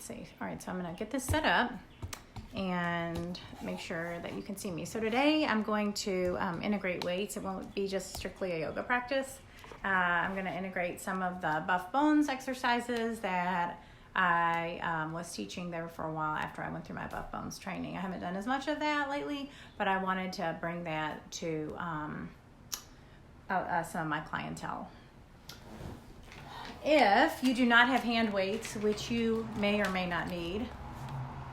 See. All right, so I'm gonna get this set up and make sure that you can see me. So today I'm going to integrate weights. It won't be just strictly a yoga practice. I'm gonna integrate some of the buff bones exercises that I was teaching there for a while after I went through my buff bones training. I haven't done as much of that lately, but I wanted to bring that to some of my clientele. If you do not have hand weights, which you may or may not need,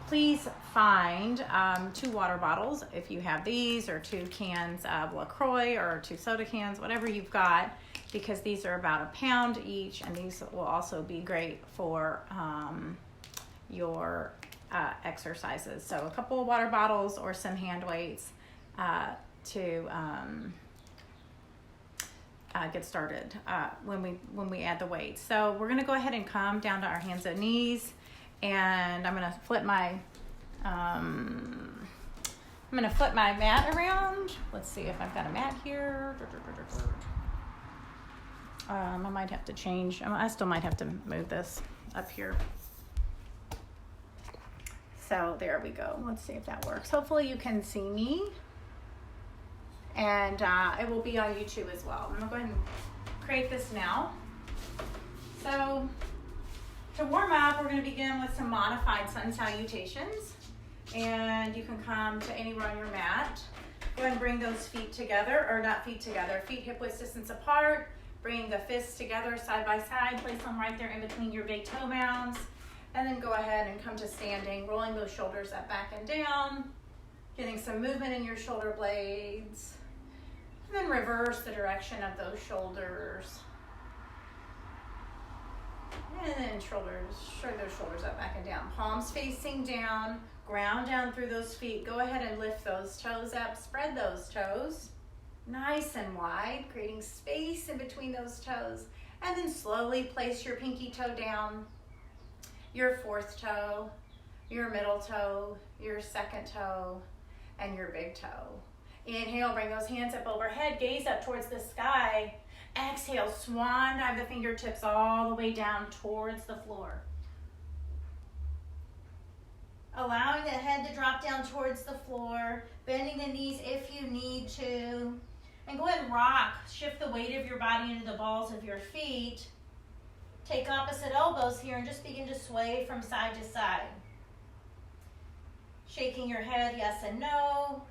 please find 2 water bottles if you have these, or 2 cans of LaCroix, or 2 soda cans, whatever you've got, because these are about £1 pound each, and these will also be great for your exercises. So a couple of water bottles or some hand weights to get started when we add the weights. So we're going to go ahead and come down to our hands and knees, and I'm going to flip my mat around. Let's see if I've got a mat here. I might have to change. I still might have to move this up here. So there we go. Let's see if that works. Hopefully you can see me. And it will be on YouTube as well. I'm gonna go ahead and create this now. So to warm up, we're gonna begin with some modified sun salutations. And you can come to anywhere on your mat. Go ahead and bring those feet together, or not feet together, feet hip width distance apart. Bring the fists together side by side. Place them right there in between your big toe mounds. And then go ahead and come to standing, rolling those shoulders up, back, and down. Getting some movement in your shoulder blades. And then reverse the direction of those shoulders. And then shrug those shoulders up, back, and down. Palms facing down, ground down through those feet. Go ahead and lift those toes up, spread those toes nice and wide, creating space in between those toes. And then slowly place your pinky toe down, your 4th toe, your middle toe, your 2nd toe, and your big toe. Inhale, bring those hands up overhead, gaze up towards the sky. Exhale, swan dive the fingertips all the way down towards the floor. Allowing the head to drop down towards the floor, bending the knees if you need to. And go ahead and rock. Shift the weight of your body into the balls of your feet. Take opposite elbows here and just begin to sway from side to side. Shaking your head yes and no.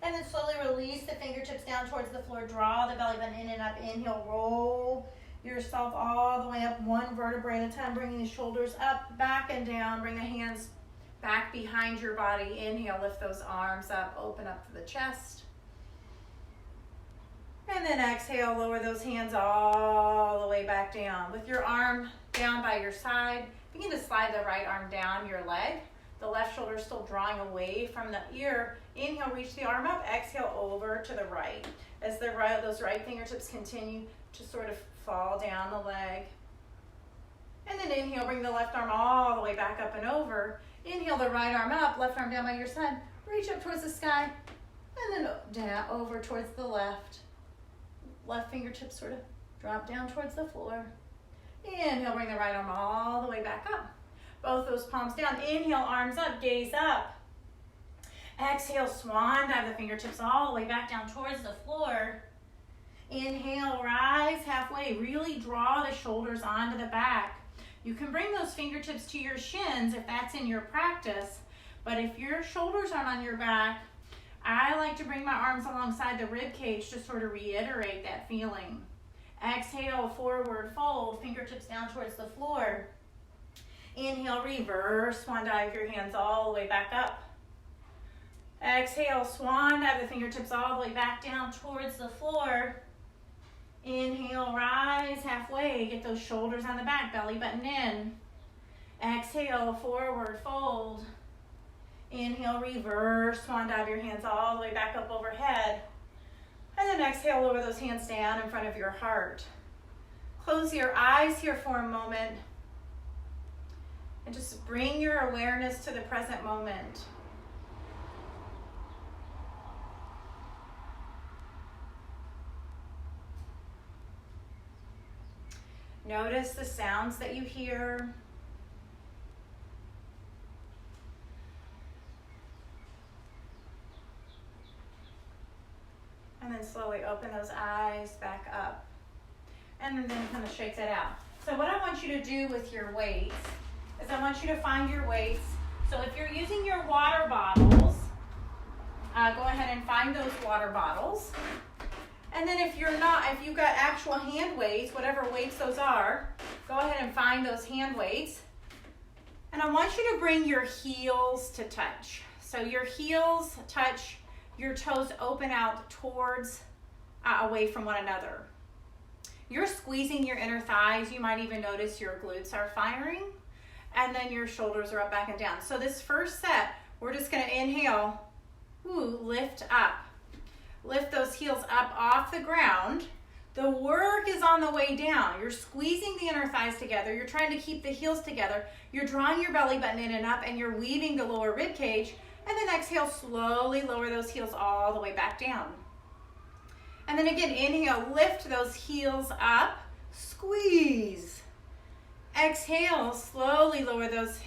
And then slowly release the fingertips down towards the floor. Draw the belly button in and up. Inhale, roll yourself all the way up, 1 vertebrae at a time, bringing the shoulders up, back, and down. Bring the hands back behind your body. Inhale, lift those arms up, open up to the chest. And then exhale, lower those hands all the way back down. With your arm down by your side, begin to slide the right arm down your leg. The left shoulder is still drawing away from the ear. Inhale, reach the arm up. Exhale, over to the right. As those right fingertips continue to sort of fall down the leg. And then inhale, bring the left arm all the way back up and over. Inhale, the right arm up, left arm down by your side. Reach up towards the sky. And then down over towards the left. Left fingertips sort of drop down towards the floor. Inhale, bring the right arm all the way back up. Both those palms down. Inhale, arms up, gaze up. Exhale, swan dive the fingertips all the way back down towards the floor. Inhale, rise halfway. Really draw the shoulders onto the back. You can bring those fingertips to your shins if that's in your practice, but if your shoulders aren't on your back, I like to bring my arms alongside the rib cage to sort of reiterate that feeling. Exhale, forward fold, fingertips down towards the floor. Inhale, reverse swan dive your hands all the way back up. Exhale, swan dive the fingertips all the way back down towards the floor. Inhale, rise halfway, get those shoulders on the back, belly button in. Exhale, forward fold. Inhale, reverse swan dive your hands all the way back up overhead. And then exhale, lower those hands down in front of your heart. Close your eyes here for a moment. And just bring your awareness to the present moment. Notice the sounds that you hear. And then slowly open those eyes back up. And then kind of shake that out. So what I want you to do with your weights is I want you to find your weights. So if you're using your water bottles, go ahead and find those water bottles. And then if you're not, if you've got actual hand weights, whatever weights those are, go ahead and find those hand weights. And I want you to bring your heels to touch. So your heels touch, your toes open out towards, away from one another. You're squeezing your inner thighs. You might even notice your glutes are firing. And then your shoulders are up, back, and down. So this first set, we're just gonna inhale, lift up. Lift those heels up off the ground. The work is on the way down. You're squeezing the inner thighs together. You're trying to keep the heels together. You're drawing your belly button in and up, and you're weaving the lower rib cage. And then exhale, slowly lower those heels all the way back down. And then again, inhale, lift those heels up, squeeze. Exhale, slowly lower those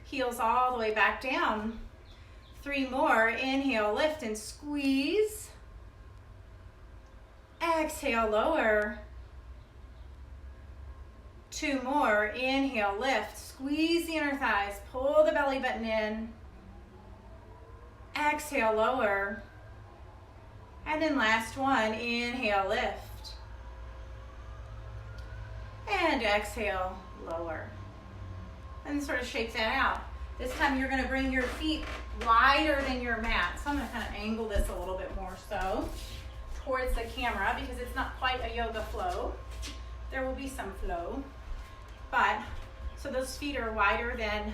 heels all the way back down. 3 more, inhale, lift and squeeze. Exhale, lower. 2 more, inhale, lift, squeeze the inner thighs, pull the belly button in. Exhale, lower. And then last one, inhale, lift. And exhale, lower. And sort of shake that out. This time you're gonna bring your feet wider than your mat. So I'm gonna kind of angle this a little bit more so towards the camera because it's not quite a yoga flow. There will be some flow, but so those feet are wider than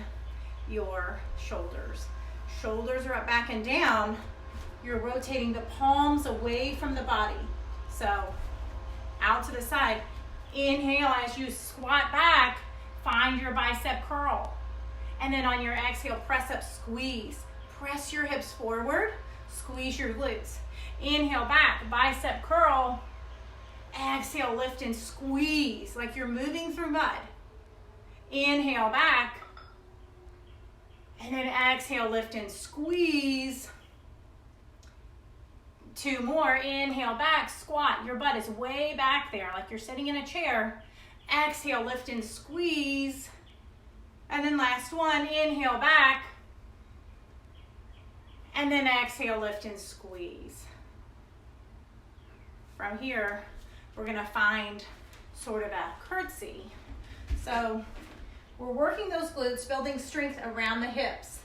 your shoulders. Shoulders are up, back, and down. You're rotating the palms away from the body. So out to the side. Inhale as you squat back, find your bicep curl. And then on your exhale, press up, squeeze. Press your hips forward, squeeze your glutes. Inhale back, bicep curl. Exhale, lift and squeeze like you're moving through mud. Inhale back. And then exhale, lift and squeeze. 2 more, inhale back, squat. Your butt is way back there like you're sitting in a chair. Exhale, lift and squeeze. And then last one, inhale back. And then exhale, lift and squeeze. From here, we're gonna find sort of a curtsy. So we're working those glutes, building strength around the hips.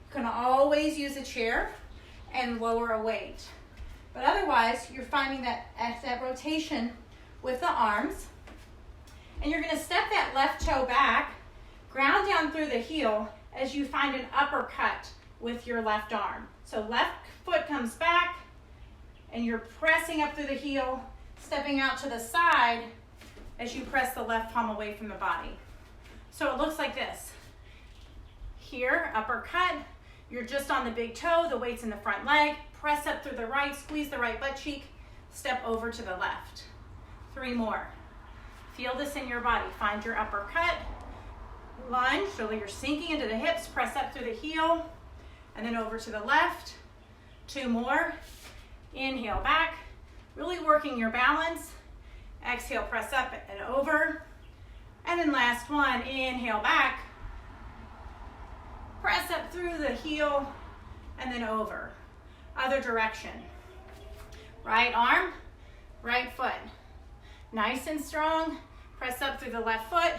You can always use a chair and lower a weight. But otherwise, you're finding that rotation with the arms. And you're gonna step that left toe back, ground down through the heel as you find an uppercut with your left arm. So left foot comes back, and you're pressing up through the heel, stepping out to the side as you press the left palm away from the body. So it looks like this. Here, uppercut, you're just on the big toe, the weight's in the front leg, press up through the right, squeeze the right butt cheek, step over to the left. 3 more. Feel this in your body. Find your uppercut, lunge, so that you're sinking into the hips, press up through the heel, and then over to the left. 2 more. Inhale back, really working your balance. Exhale, press up and over. And then last one, inhale back, press up through the heel, and then over. Other direction. Right arm, right foot. Nice and strong. Press up through the left foot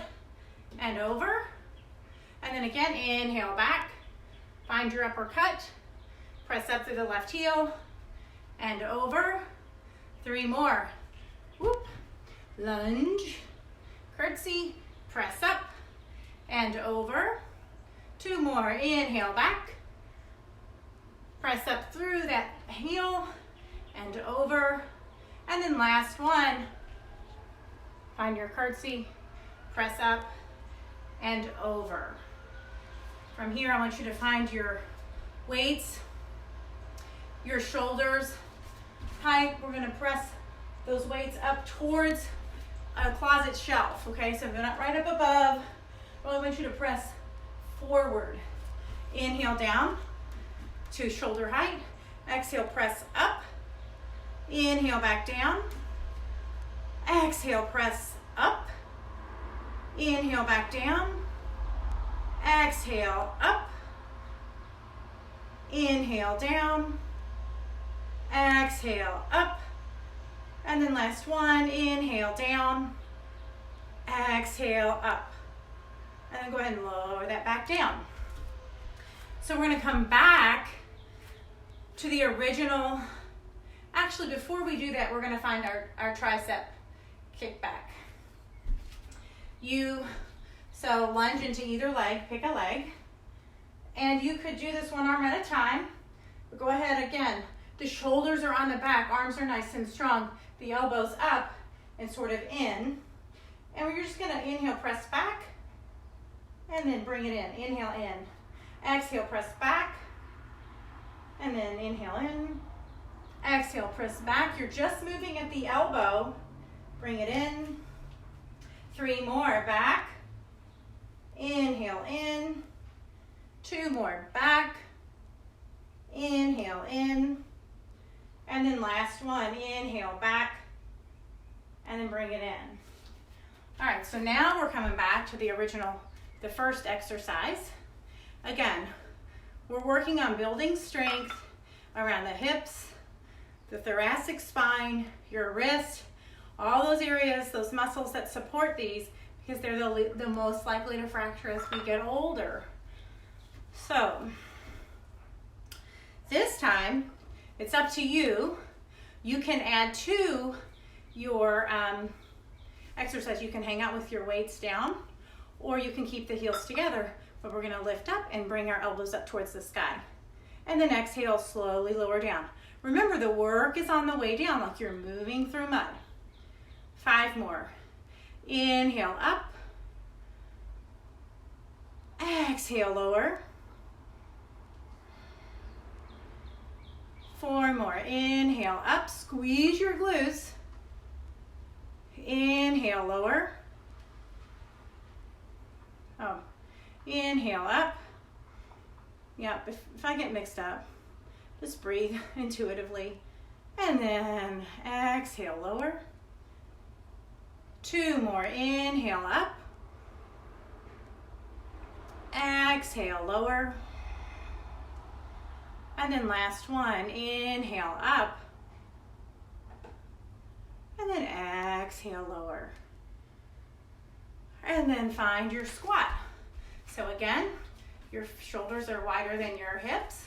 and over. And then again, inhale back. Find your uppercut. Press up through the left heel and over. 3 more. Whoop. Lunge. Curtsy. Press up and over. 2 more. Inhale back. Press up through that heel and over. And then last one. Find your curtsy. Press up and over. From here, I want you to find your weights, your shoulders tight. We're gonna press those weights up towards a closet shelf, okay? So not right up above. I really want you to press forward. Inhale down to shoulder height. Exhale, press up. Inhale, back down. Exhale, press up. Inhale, back down. Exhale, up. Inhale, down. Exhale, up. And then last one, inhale, down. Exhale, up. And then go ahead and lower that back down. So we're gonna come back to the original. Actually, before we do that, we're gonna find our tricep kickback. So lunge into either leg, pick a leg. And you could do this one arm at a time. But go ahead again. The shoulders are on the back, arms are nice and strong. The elbows up and sort of in. And we're just gonna inhale, press back, and then bring it in. Inhale in. Exhale, press back, and then inhale in. Exhale, press back. You're just moving at the elbow. Bring it in. 3 more, back. Inhale in. 2 more, back. Inhale in. And then last one, inhale back, and then bring it in. All right, so now we're coming back to the first exercise. Again, we're working on building strength around the hips, the thoracic spine, your wrist, all those areas, those muscles that support these, because they're the most likely to fracture as we get older. So, this time, it's up to you. You can add to your exercise. You can hang out with your weights down, or you can keep the heels together. But we're gonna lift up and bring our elbows up towards the sky. And then exhale, slowly lower down. Remember, the work is on the way down, like you're moving through mud. 5 more. Inhale up. Exhale, lower. 4 more. Inhale up, squeeze your glutes. Inhale, lower. Inhale up. Yep, if I get mixed up, just breathe intuitively. And then exhale, lower. 2 more. Inhale up. Exhale, lower. And then last one, inhale up. And then exhale, lower. And then find your squat. So again, your shoulders are wider than your hips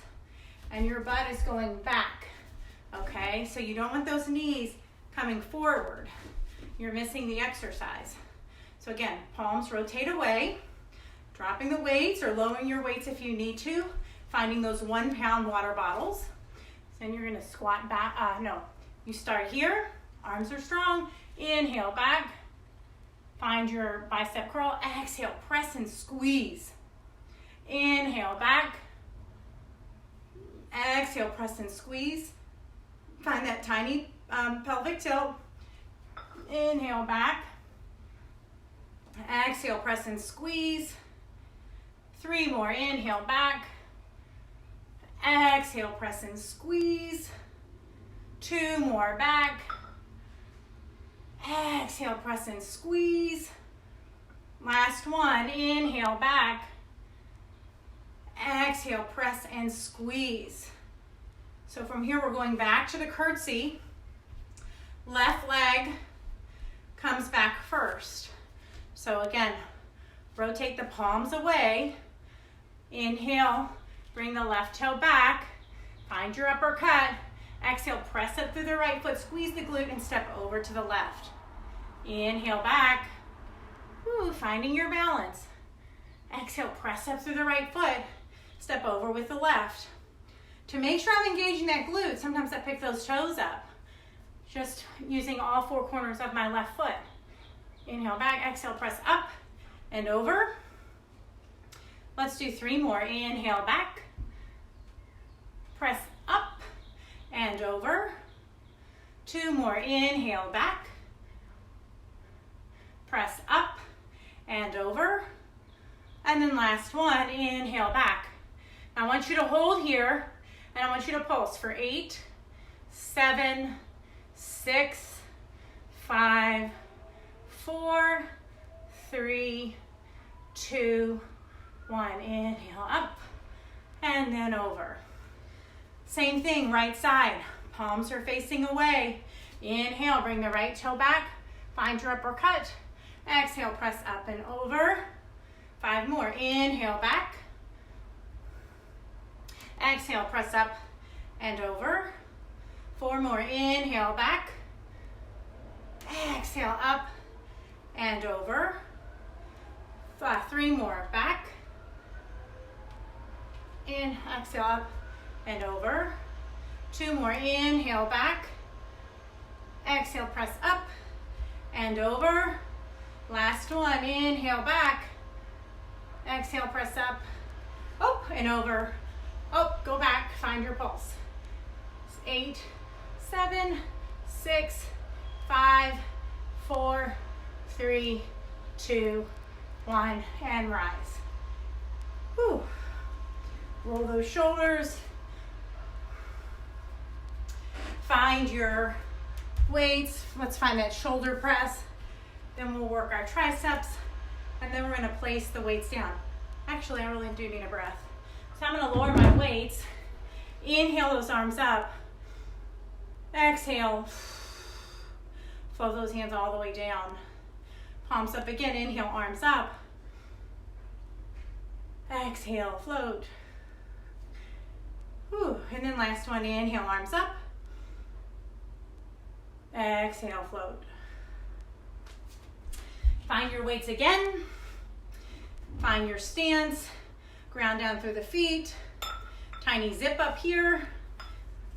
and your butt is going back, okay? So you don't want those knees coming forward. You're missing the exercise. So again, palms rotate away, dropping the weights or lowering your weights if you need to, finding those 1 pound water bottles. Then you're gonna squat back, you start here, arms are strong, inhale back, find your bicep curl, exhale, press and squeeze. Inhale back, exhale, press and squeeze. Find that tiny pelvic tilt. Inhale back, exhale, press and squeeze. 3 more, inhale back, exhale, press and squeeze. 2 more, back, exhale, press and squeeze. Last one, inhale back, exhale, press and squeeze. So from here we're going back to the curtsy. Left leg comes back first. So again, rotate the palms away. Inhale, bring the left toe back, find your uppercut. Exhale, press up through the right foot, squeeze the glute and step over to the left. Inhale back, finding your balance. Exhale, press up through the right foot, step over with the left. To make sure I'm engaging that glute, sometimes I pick those toes up, just using all 4 corners of my left foot. Inhale back, exhale, press up and over. Let's do 3 more. Inhale back, press up and over. 2 more. Inhale back, and over. And then last one, inhale back. I want you to hold here, and I want you to pulse for 8, 7, 6, 5, 4, 3, 2, 1. Inhale up and then over. Same thing, right side. Palms are facing away. Inhale, bring the right toe back. Find your uppercut. Exhale, press up and over. 5 more. Inhale, back. Exhale, press up and over. 4 more. Inhale, back. Exhale, up and over. 3 more. Back. In, exhale, up and over. 2 more. Inhale, back. Exhale, press up and over. Last one. Inhale, back. Exhale, press up. Oh, and over. Oh, go back. Find your pulse. 8, 7, 6, 5, 4, 3, 2, 1, and rise. Whew. Roll those shoulders. Find your weights. Let's find that shoulder press. Then we'll work our triceps. And then we're going to place the weights down. Actually, I really do need a breath. So I'm going to lower my weights. Inhale those arms up. Exhale. Flow those hands all the way down. Palms up again. Inhale, arms up. Exhale, float. Whew. And then last one, inhale, arms up. Exhale, float. Find your weights again. Find your stance. Ground down through the feet. Tiny zip up here.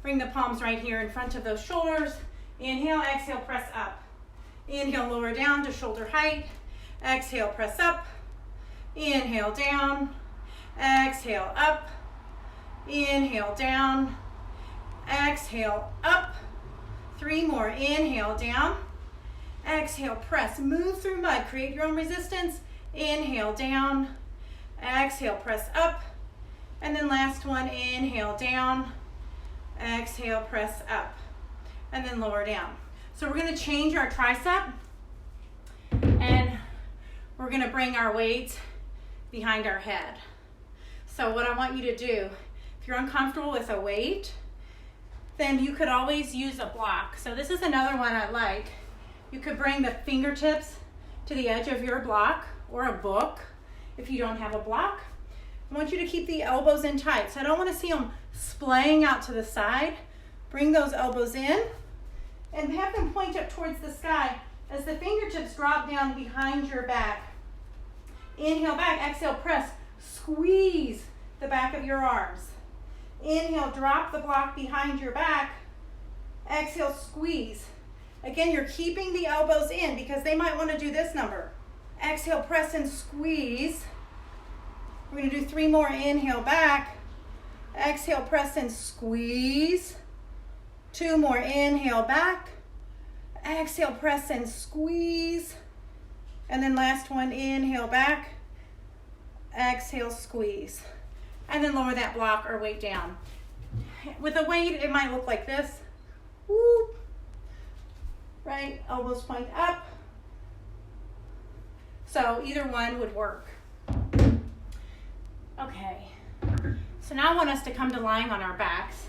Bring the palms right here in front of those shoulders. Inhale, exhale, press up. Inhale, lower down to shoulder height. Exhale, press up. Inhale, down. Exhale, up. Inhale, down. Exhale, up. 3 more. Inhale, down. Exhale, press. Move through mud. Create your own resistance. Inhale, down. Exhale, press up. And then last one, inhale, down. Exhale, press up. And then lower down. So we're going to change our tricep. And we're going to bring our weight behind our head. So what I want you to do, if you're uncomfortable with a weight, then you could always use a block. So this is another one I like. You could bring the fingertips to the edge of your block or a book if you don't have a block. I want you to keep the elbows in tight. So I don't want to see them splaying out to the side. Bring those elbows in and have them point up towards the sky as the fingertips drop down behind your back. Inhale back, exhale, press. Squeeze the back of your arms. Inhale, drop the block behind your back. Exhale, squeeze. Again, you're keeping the elbows in because they might want to do this number. Exhale, press and squeeze. We're going to do 3 more. Inhale, back. Exhale, press and squeeze. 2 more. Inhale, back. Exhale, press and squeeze. And then last one, inhale, back. Exhale, squeeze. And then lower that block or weight down. With a weight, it might look like this. Whoop. Right, elbows point up. So either one would work. Okay, so now I want us to come to lying on our backs.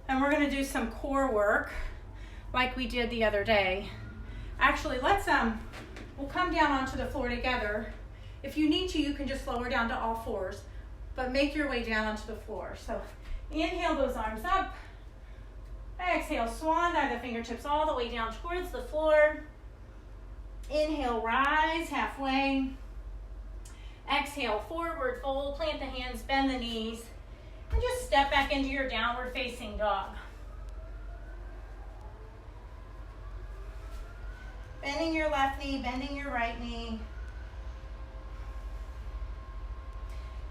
And we're gonna do some core work like we did the other day. Actually, we'll come down onto the floor together. If you need to, you can just lower down to all fours, but make your way down onto the floor. So inhale those arms up. Exhale, swan dive the fingertips all the way down towards the floor. Inhale, rise halfway. Exhale, forward fold, plant the hands, bend the knees, and just step back into your downward facing dog. Bending your left knee, bending your right knee.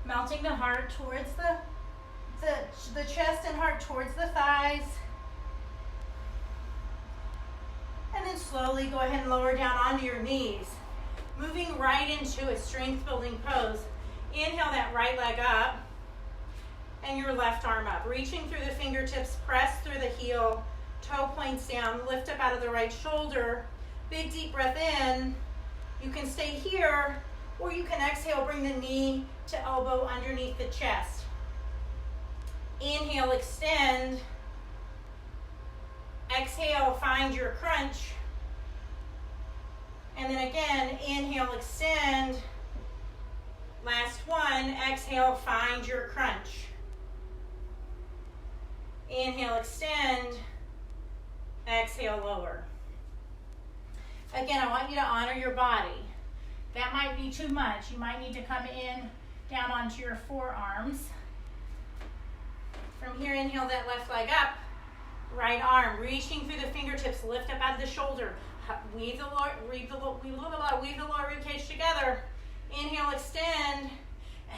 Melting the heart towards the chest and heart towards the thighs. And then slowly go ahead and lower down onto your knees. moving right into a strength building pose. Inhale that right leg up and your left arm up. Reaching through the fingertips, press through the heel, toe points down, lift up out of the right shoulder. Big deep breath in. You can stay here, or you can exhale, bring the knee to elbow underneath the chest. Inhale, extend. Exhale, find your crunch. And then again, inhale, extend. Last one, exhale, find your crunch. Inhale, extend. Exhale, lower. Again, I want you to honor your body. That might be too much. You might need to come in, down onto your forearms. From here, inhale that left leg up. Right arm, reaching through the fingertips, lift up out of the shoulder. Weave the lower rib cage together. Inhale, extend.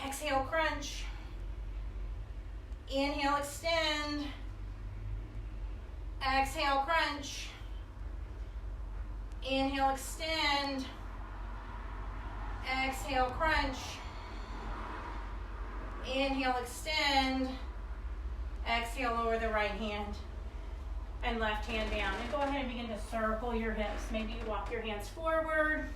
Exhale, crunch. Inhale, extend. Exhale, crunch. Inhale, extend. Exhale, crunch. Inhale, extend. Exhale, lower the right hand and left hand down. And go ahead and begin to circle your hips. Maybe you walk your hands forward.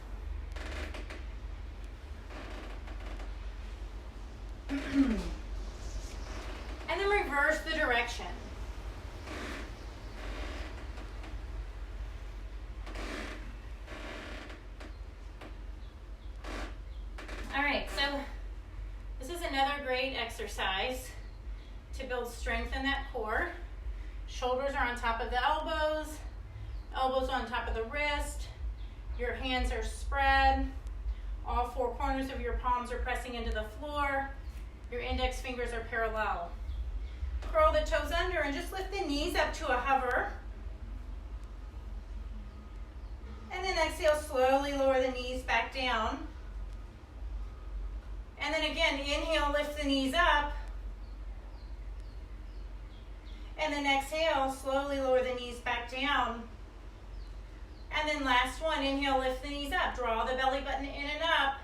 And then reverse the direction. All right, so this is another great exercise to build strength in that core. Shoulders are on top of the elbows, elbows on top of the wrist. Your hands are spread. All four corners of your palms are pressing into the floor. Your index fingers are parallel. Curl the toes under and just lift the knees up to a hover. And then exhale, slowly lower the knees back down. And then again, inhale, lift the knees up. And then exhale, slowly lower the knees back down. And then last one, inhale, lift the knees up. Draw the belly button in and up.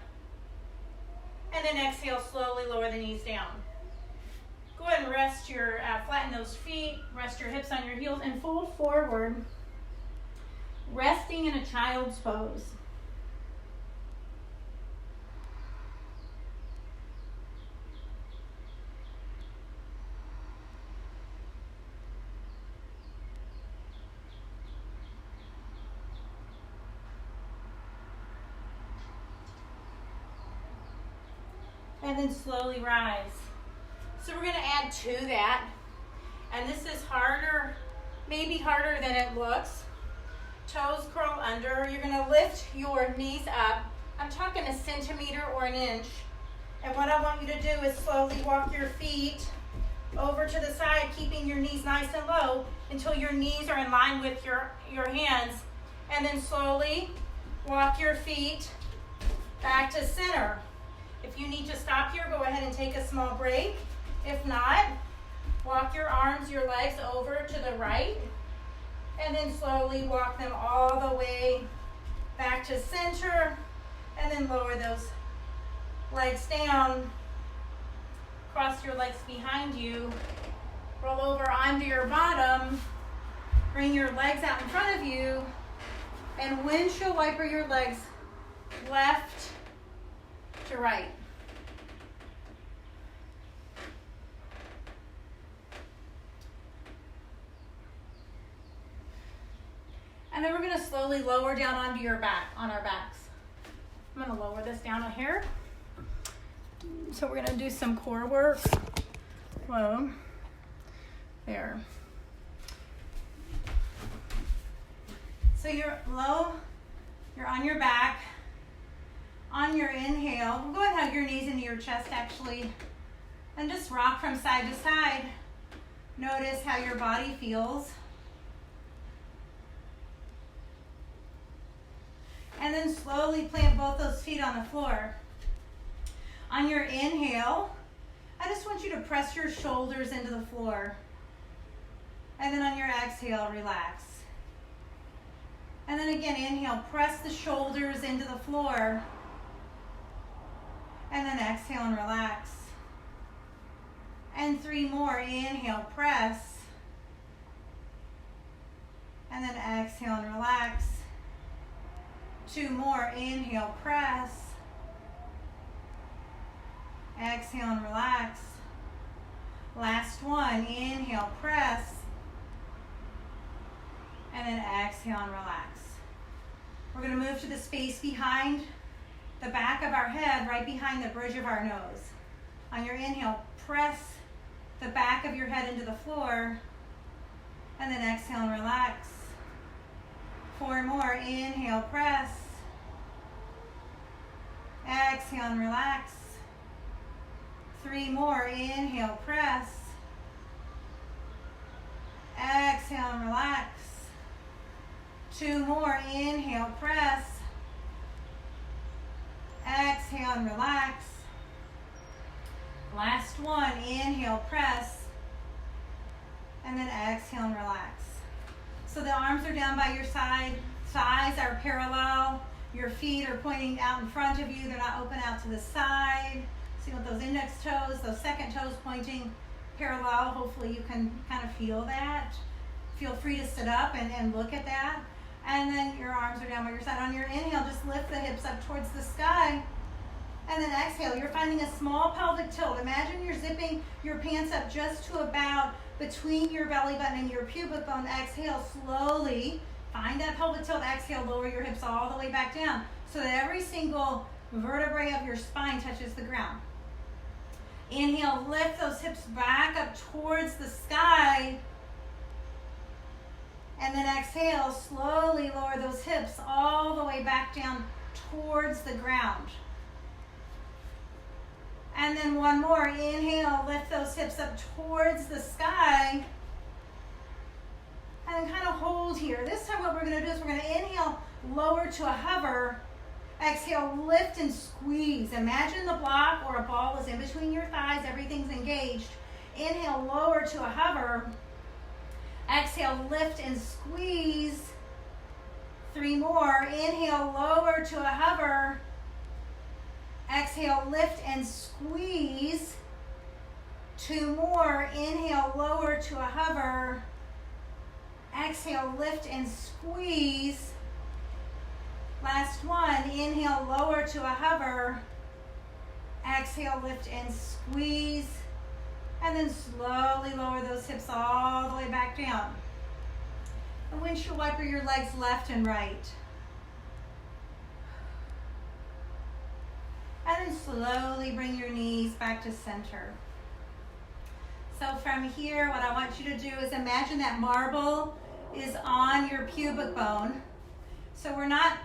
And then exhale, slowly lower the knees down. Go ahead and rest your, flatten those feet, rest your hips on your heels, and fold forward, resting in a child's pose. And then slowly rise. So we're going to add to that. And this is harder, maybe harder than it looks. Toes curl under. You're going to lift your knees up. I'm talking a centimeter or an inch. And what I want you to do is slowly walk your feet over to the side, keeping your knees nice and low until your knees are in line with your hands. And then slowly walk your feet back to center. If you need to stop here, go ahead and take a small break. If not, walk your arms, your legs over to the right, and then slowly walk them all the way back to center, and then lower those legs down. Cross your legs behind you. Roll over onto your bottom. Bring your legs out in front of you, and windshield wiper your legs left to right. And then we're going to slowly lower down onto your back, on our backs. I'm going to lower this down a hair. So we're going to do some core work. Whoa. There. So you're low, you're on your back. On your inhale, go ahead and hug your knees into your chest actually, and just rock from side to side. Notice how your body feels. And then slowly plant both those feet on the floor. On your inhale, I just want you to press your shoulders into the floor. And then on your exhale, relax. And then again, inhale, press the shoulders into the floor. And then exhale and relax. And 3 more, inhale, press. And then exhale and relax. 2 more, inhale, press. Exhale and relax. Last one, inhale, press. And then exhale and relax. We're going to move to the space behind the back of our head, right behind the bridge of our nose. On your inhale, press the back of your head into the floor. And then exhale and relax. 4 more, inhale, press. Exhale and relax. 3 more, inhale, press. Exhale and relax. 2 more, inhale, press. Exhale and relax. Last one, inhale, press. And then exhale and relax. So the arms are down by your side, thighs are parallel, your feet are pointing out in front of you, they're not open out to the side. See with those index toes, those second toes pointing parallel. Hopefully you can kind of feel that. Feel free to sit up and look at that. And then your arms are down by your side. On your inhale, just lift the hips up towards the sky. And then exhale, you're finding a small pelvic tilt. Imagine you're zipping your pants up just to about between your belly button and your pubic bone. Exhale slowly. Find that pelvic tilt. Exhale, lower your hips all the way back down so that every single vertebrae of your spine touches the ground. Inhale, lift those hips back up towards the sky. And then exhale, slowly lower those hips all the way back down towards the ground. And then one more, inhale, lift those hips up towards the sky. And then kind of hold here. This time what we're going to do is we're going to inhale, lower to a hover. Exhale, lift and squeeze. Imagine the block or a ball is in between your thighs. Everything's engaged. Inhale, lower to a hover. Exhale, lift and squeeze. 3 more. Inhale, lower to a hover. Exhale, lift and squeeze. 2 more. Inhale, lower to a hover. Exhale, lift and squeeze. Last one. Inhale, lower to a hover. Exhale, lift and squeeze. And then slowly lower those hips all the way back down. And windshield wiper your legs left and right. And then slowly bring your knees back to center. So from here, what I want you to do is imagine that marble is on your pubic bone. So we're not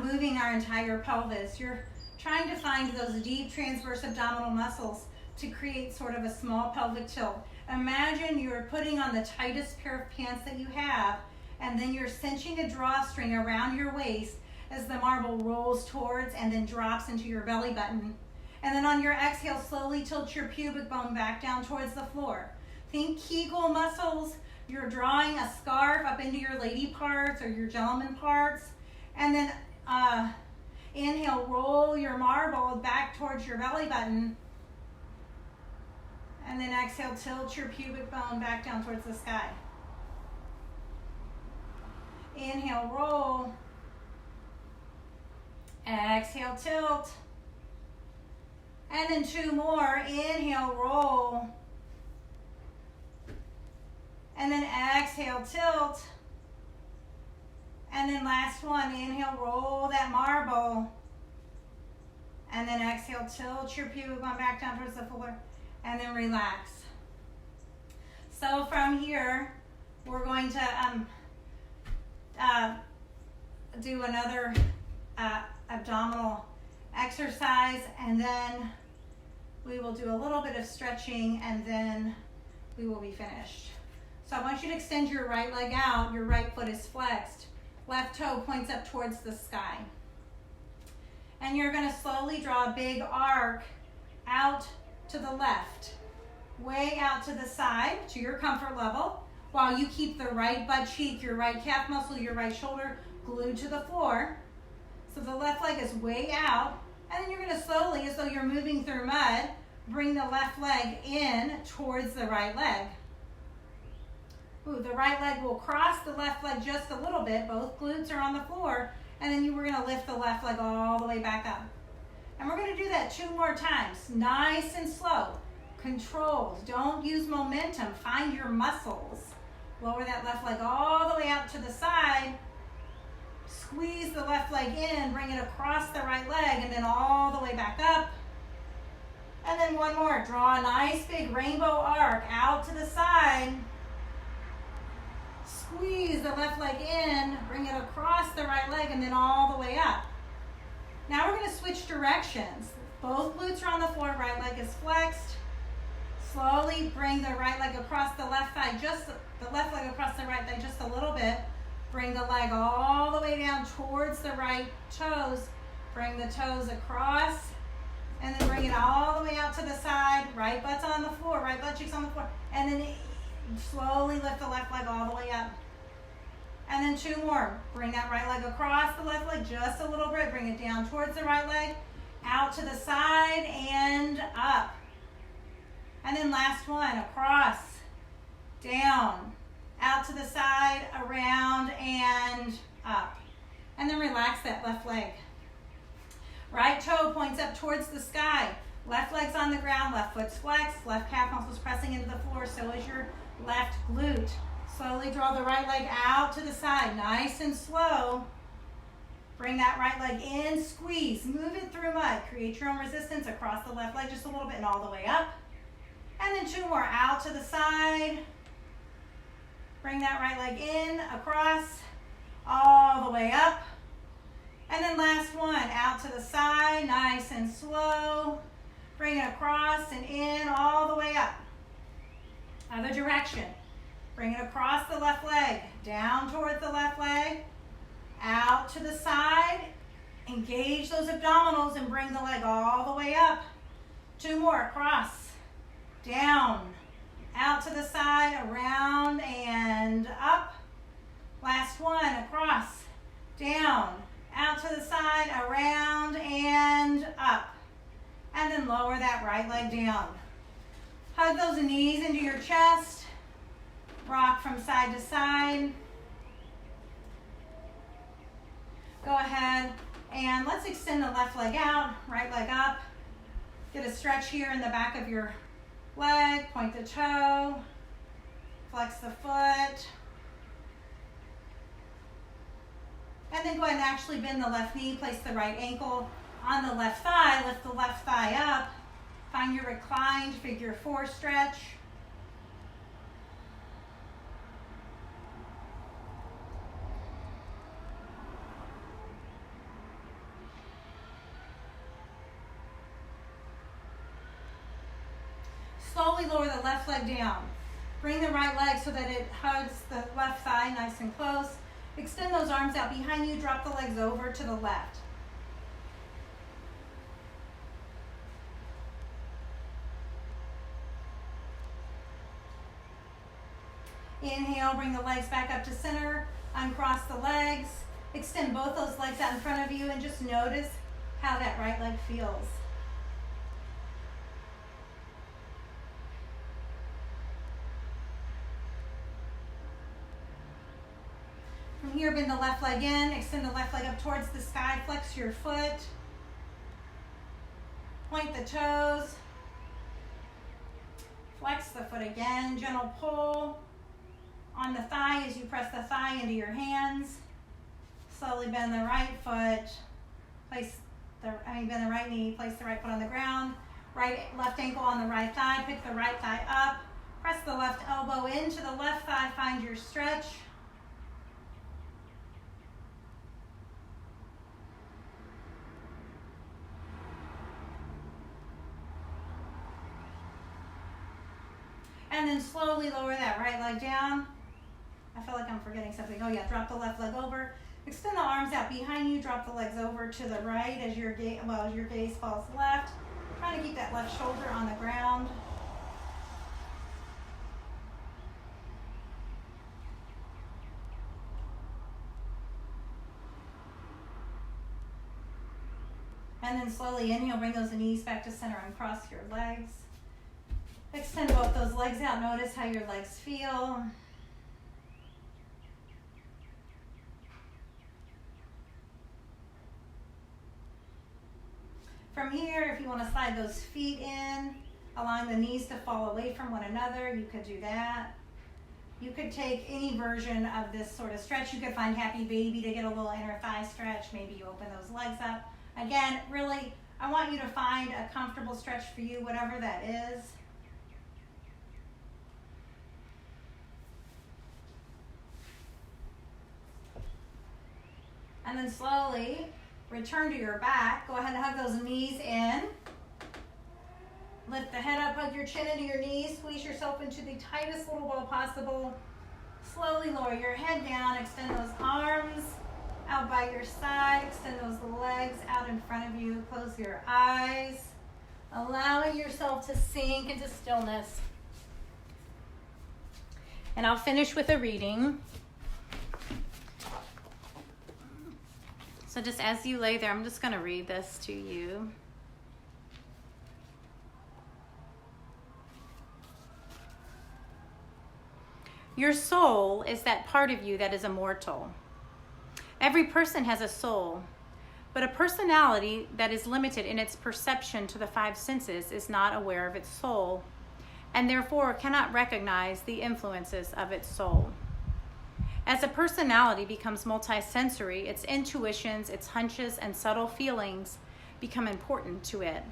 moving our entire pelvis. You're trying to find those deep transverse abdominal muscles to create sort of a small pelvic tilt. Imagine you're putting on the tightest pair of pants that you have, and then you're cinching a drawstring around your waist as the marble rolls towards and then drops into your belly button. And then on your exhale, slowly tilt your pubic bone back down towards the floor. Think Kegel muscles. You're drawing a scarf up into your lady parts or your gentleman parts. And then inhale, roll your marble back towards your belly button. And then exhale, tilt your pubic bone back down towards the sky. Inhale, roll. Exhale, tilt. And then 2 more. Inhale, roll. And then exhale, tilt. And then last one. Inhale, roll that marble. And then exhale, tilt your pubic bone back down towards the floor. And then relax. So from here, we're going to do another abdominal exercise, and then we will do a little bit of stretching, and then we will be finished. So I want you to extend your right leg out. Your right foot is flexed. Left toe points up towards the sky. And you're going to slowly draw a big arc out to the left, way out to the side to your comfort level, while you keep the right butt cheek, your right calf muscle, your right shoulder glued to the floor. So the left leg is way out. And then you're going to slowly, as though you're moving through mud, bring the left leg in towards the right leg. Ooh, the right leg will cross the left leg just a little bit. Both glutes are on the floor. And then you were going to lift the left leg all the way back up. And we're going to do that 2 more times. Nice and slow. Controlled. Don't use momentum. Find your muscles. Lower that left leg all the way out to the side. Squeeze the left leg in. Bring it across the right leg and then all the way back up. And then one more. Draw a nice big rainbow arc out to the side. Squeeze the left leg in. Bring it across the right leg and then all the way up. Now we're going to switch directions. Both glutes are on the floor. Right leg is flexed. Slowly bring the right leg across the left thigh. Just the left leg across the right thigh just a little bit. Bring the leg all the way down towards the right toes. Bring the toes across. And then bring it all the way out to the side. Right butt's on the floor. Right butt cheek's on the floor. And then slowly lift the left leg all the way up. And then 2 more. Bring that right leg across the left leg just a little bit. Bring it down towards the right leg. Out to the side and up. And then last one. Across. Down. Out to the side. Around and up. And then relax that left leg. Right toe points up towards the sky. Left leg's on the ground. Left foot's flexed. Left calf muscle's pressing into the floor. So is your left glute. Slowly draw the right leg out to the side, nice and slow. Bring that right leg in, squeeze, move it through mud. Create your own resistance across the left leg just a little bit and all the way up. And then 2 more, out to the side. Bring that right leg in, across, all the way up. And then last one, out to the side, nice and slow. Bring it across and in, all the way up. Other direction. Bring it across the left leg, down towards the left leg, out to the side. Engage those abdominals and bring the leg all the way up. 2 more, across, down, out to the side, around and up. Last one, across, down, out to the side, around and up. And then lower that right leg down. Hug those knees into your chest. Rock from side to side. Go ahead and let's extend the left leg out, right leg up. Get a stretch here in the back of your leg. Point the toe. Flex the foot. And then go ahead and actually bend the left knee. Place the right ankle on the left thigh. Lift the left thigh up. Find your reclined figure 4 stretch. Slowly lower the left leg down. Bring the right leg so that it hugs the left thigh nice and close. Extend those arms out behind you. Drop the legs over to the left. Inhale, bring the legs back up to center. Uncross the legs. Extend both those legs out in front of you and just notice how that right leg feels. From here, bend the left leg in, extend the left leg up towards the sky, flex your foot, point the toes, flex the foot again, gentle pull on the thigh as you press the thigh into your hands. Slowly bend the right foot, bend the right knee, place the right foot on the ground, left ankle on the right thigh, pick the right thigh up, press the left elbow into the left thigh, find your stretch. And then slowly lower that right leg down. I feel like I'm forgetting something. Oh yeah, drop the left leg over. Extend the arms out behind you. Drop the legs over to the right as your gaze falls left. Trying to keep that left shoulder on the ground. And then slowly inhale, bring those knees back to center and cross your legs. Extend both those legs out. Notice how your legs feel. From here, if you want to slide those feet in, allowing the knees to fall away from one another, you could do that. You could take any version of this sort of stretch. You could find Happy Baby to get a little inner thigh stretch. Maybe you open those legs up. Again, really, I want you to find a comfortable stretch for you, whatever that is. And then slowly return to your back. Go ahead and hug those knees in. Lift the head up, hug your chin into your knees. Squeeze yourself into the tightest little ball possible. Slowly lower your head down. Extend those arms out by your side. Extend those legs out in front of you. Close your eyes. Allowing yourself to sink into stillness. And I'll finish with a reading. So just as you lay there, I'm just going to read this to you. Your soul is that part of you that is immortal. Every person has a soul, but a personality that is limited in its perception to the five senses is not aware of its soul, and therefore cannot recognize the influences of its soul. As a personality becomes multisensory, its intuitions, its hunches, and subtle feelings become important to it.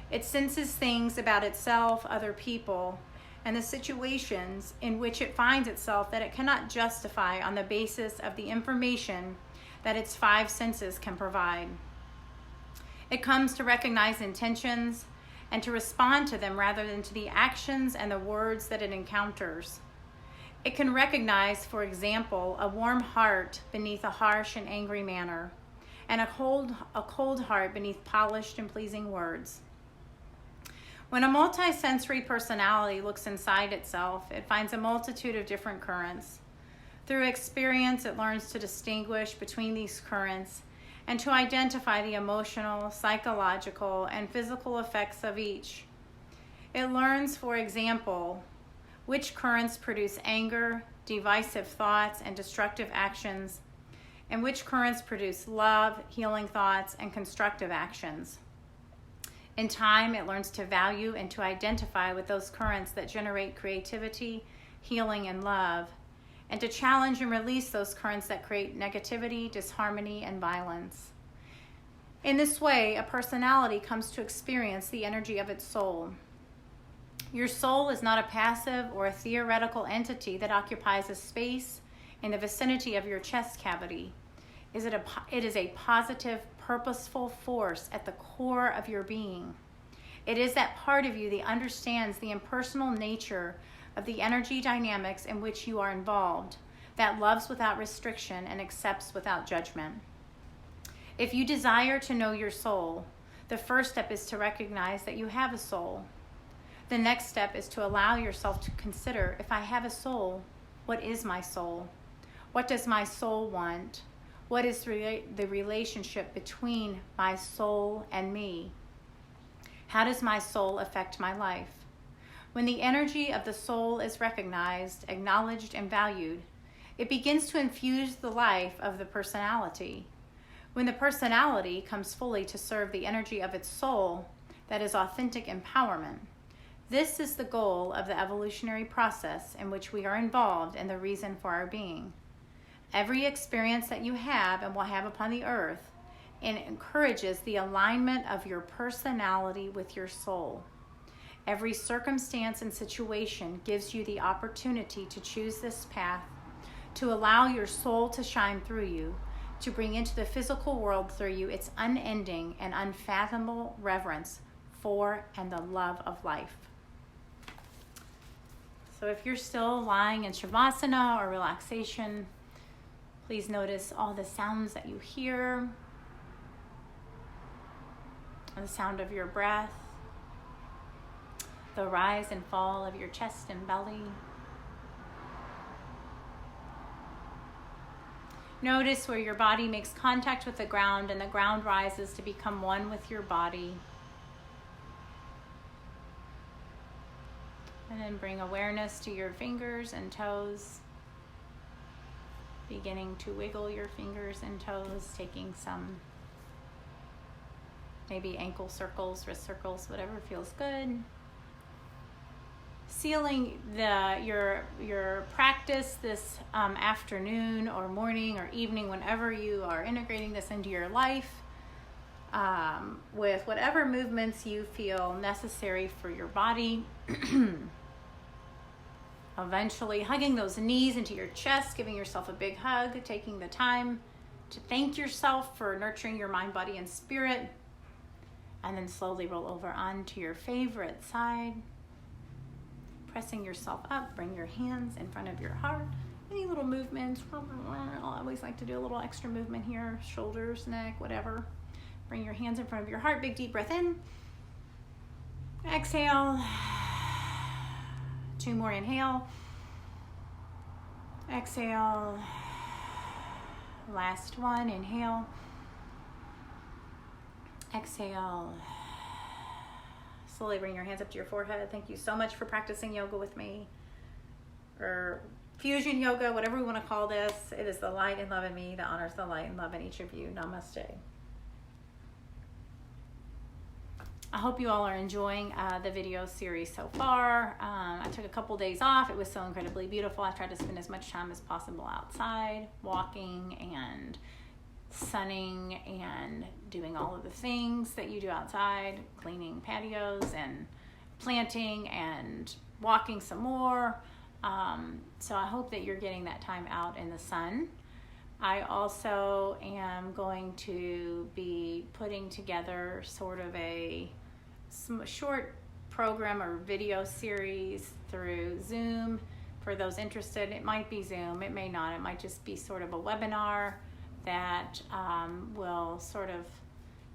It senses things about itself, other people, and the situations in which it finds itself that it cannot justify on the basis of the information that its five senses can provide. It comes to recognize intentions and to respond to them rather than to the actions and the words that it encounters. It can recognize, for example, a warm heart beneath a harsh and angry manner, and a cold heart beneath polished and pleasing words. When a multisensory personality looks inside itself, it finds a multitude of different currents. Through experience, it learns to distinguish between these currents and to identify the emotional, psychological, and physical effects of each. It learns, for example, which currents produce anger, divisive thoughts, and destructive actions, and which currents produce love, healing thoughts, and constructive actions. In time, it learns to value and to identify with those currents that generate creativity, healing, and love, and to challenge and release those currents that create negativity, disharmony, and violence. In this way, a personality comes to experience the energy of its soul. Your soul is not a passive or a theoretical entity that occupies a space in the vicinity of your chest cavity. It is a positive, purposeful force at the core of your being. It is that part of you that understands the impersonal nature of the energy dynamics in which you are involved, that loves without restriction and accepts without judgment. If you desire to know your soul, the first step is to recognize that you have a soul. The next step is to allow yourself to consider, if I have a soul, what is my soul? What does my soul want? What is the relationship between my soul and me? How does my soul affect my life? When the energy of the soul is recognized, acknowledged, and valued, it begins to infuse the life of the personality. When the personality comes fully to serve the energy of its soul, that is authentic empowerment. This is the goal of the evolutionary process in which we are involved and the reason for our being. Every experience that you have and will have upon the earth encourages the alignment of your personality with your soul. Every circumstance and situation gives you the opportunity to choose this path, to allow your soul to shine through you, to bring into the physical world through you its unending and unfathomable reverence for and the love of life. So if you're still lying in Shavasana or relaxation, please notice all the sounds that you hear, the sound of your breath, the rise and fall of your chest and belly. Notice where your body makes contact with the ground and the ground rises to become one with your body. And then bring awareness to your fingers and toes. Beginning to wiggle your fingers and toes, taking some maybe ankle circles, wrist circles, whatever feels good. Sealing your practice this afternoon or morning or evening, whenever you are integrating this into your life, with whatever movements you feel necessary for your body. Eventually hugging those knees into your chest, giving yourself a big hug, taking the time to thank yourself for nurturing your mind, body, and spirit. And then slowly roll over onto your favorite side. Pressing yourself up, bring your hands in front of your heart. Any little movements, I always like to do a little extra movement here, shoulders, neck, whatever. Bring your hands in front of your heart, big deep breath in. Exhale. 2 more, inhale. Exhale. Last one, inhale. Exhale. Slowly bring your hands up to your forehead. Thank you so much for practicing yoga with me, or fusion yoga, whatever we want to call this. It is the light and love in me that honors the light and love in each of you. Namaste. I hope you all are enjoying the video series so far. I took a couple days off. It was so incredibly beautiful. I tried to spend as much time as possible outside, walking and sunning and doing all of the things that you do outside, cleaning patios and planting and walking some more. So I hope that you're getting that time out in the sun. I also am going to be putting together sort of a short program or video series through Zoom for those interested. It might be Zoom, it may not. It might just be sort of a webinar that will sort of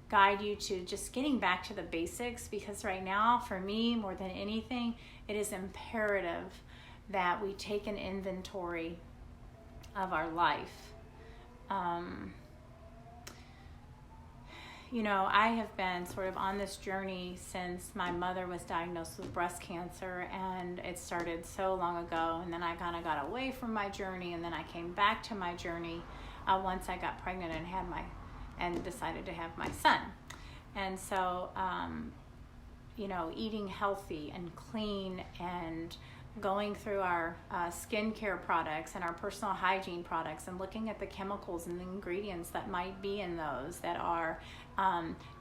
guide you to just getting back to the basics, because right now, for me, more than anything, it is imperative that we take an inventory of our life. You know, I have been sort of on this journey since my mother was diagnosed with breast cancer, and it started so long ago, and then I kind of got away from my journey, and then I came back to my journey once I got pregnant and decided to have my son. And so, you know, eating healthy and clean and going through our skincare products and our personal hygiene products and looking at the chemicals and the ingredients that might be in those that are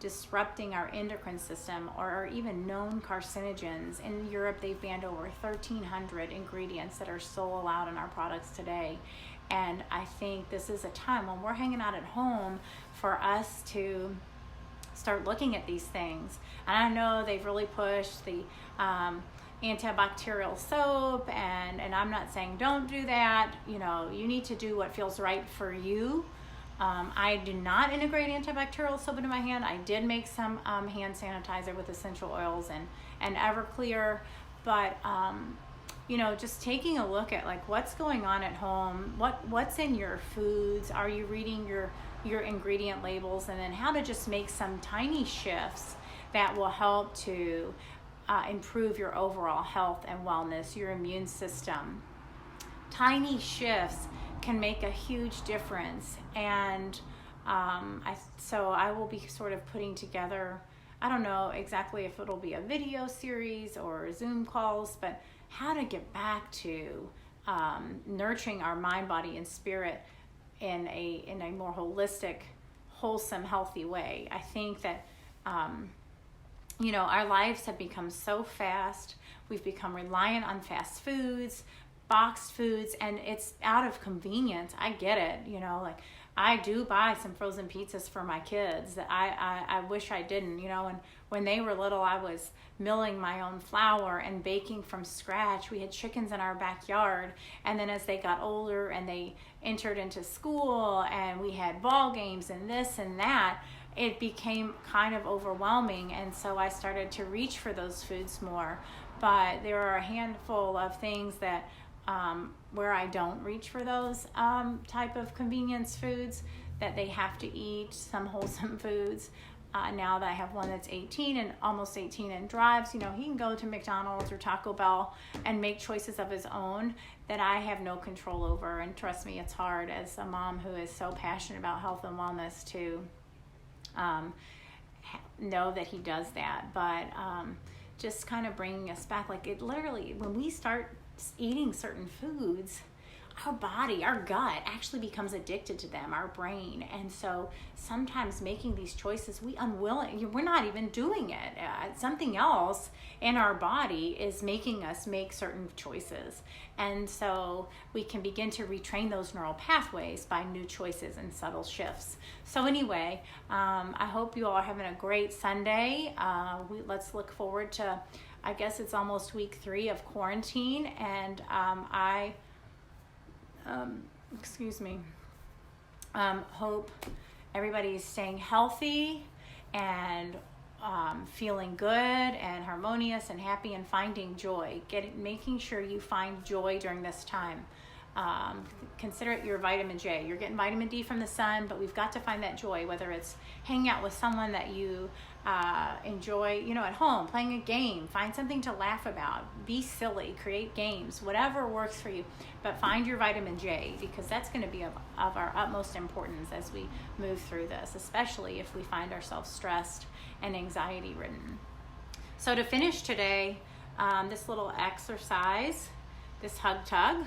disrupting our endocrine system or are even known carcinogens. In Europe, they've banned over 1,300 ingredients that are still allowed in our products today. And I think this is a time when we're hanging out at home for us to start looking at these things. And I know they've really pushed the antibacterial soap, and I'm not saying don't do that. You know, you need to do what feels right for you. I do not integrate antibacterial soap into my hand. I did make some hand sanitizer with essential oils and Everclear, but you know, just taking a look at like what's going on at home, what's in your foods, are you reading your ingredient labels, and then how to just make some tiny shifts that will help to improve your overall health and wellness, your immune system. Tiny shifts can make a huge difference. And so I will be sort of putting together, I don't know exactly if it'll be a video series or Zoom calls, but how to get back to nurturing our mind, body, and spirit in a more holistic, wholesome, healthy way. I think that you know, our lives have become so fast. We've become reliant on fast foods, boxed foods, and it's out of convenience. I get it, you know, like I do buy some frozen pizzas for my kids that I wish I didn't, you know, and when they were little, I was milling my own flour and baking from scratch. We had chickens in our backyard, and then as they got older and they entered into school and we had ball games and this and that, it became kind of overwhelming, and so I started to reach for those foods more. But there are a handful of things that where I don't reach for those type of convenience foods, that they have to eat some wholesome foods. Now that I have one that's 18 and almost 18 and drives, he can go to McDonald's or Taco Bell and make choices of his own that I have no control over. And trust me, it's hard as a mom who is so passionate about health and wellness to know that he does that. But just kind of bringing us back, like it literally, when we start eating certain foods, our body, our gut actually becomes addicted to them, our brain. And so sometimes making these choices, we're not even doing it. Something else in our body is making us make certain choices. And so we can begin to retrain those neural pathways by new choices and subtle shifts. So anyway, I hope you all are having a great Sunday. Let's look forward to, I guess it's almost week 3 of quarantine. And hope everybody's staying healthy and feeling good and harmonious and happy and finding joy. Making sure you find joy during this time. Consider it your vitamin J. You're getting vitamin D from the sun, but we've got to find that joy, whether it's hanging out with someone that you enjoy, at home, playing a game, find something to laugh about, be silly, create games, whatever works for you, but find your vitamin J, because that's going to be of our utmost importance as we move through this, especially if we find ourselves stressed and anxiety ridden. So to finish today, this little exercise, this hug tug,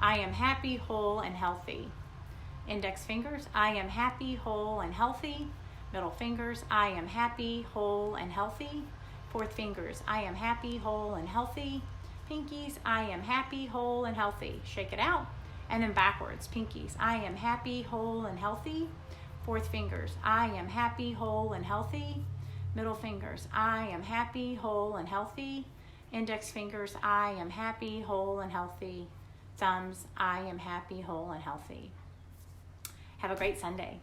I am happy, whole, and healthy. Index fingers, I am happy, whole, and healthy. Middle fingers, I am happy, whole, and healthy. Fourth fingers, I am happy, whole, and healthy. Pinkies, I am happy, whole, and healthy. Shake it out. And then backwards, pinkies, I am happy, whole, and healthy. Fourth fingers, I am happy, whole, and healthy. Middle fingers, I am happy, whole, and healthy. Index fingers, I am happy, whole, and healthy. Thumbs, I am happy, whole, and healthy. Have a great Sunday.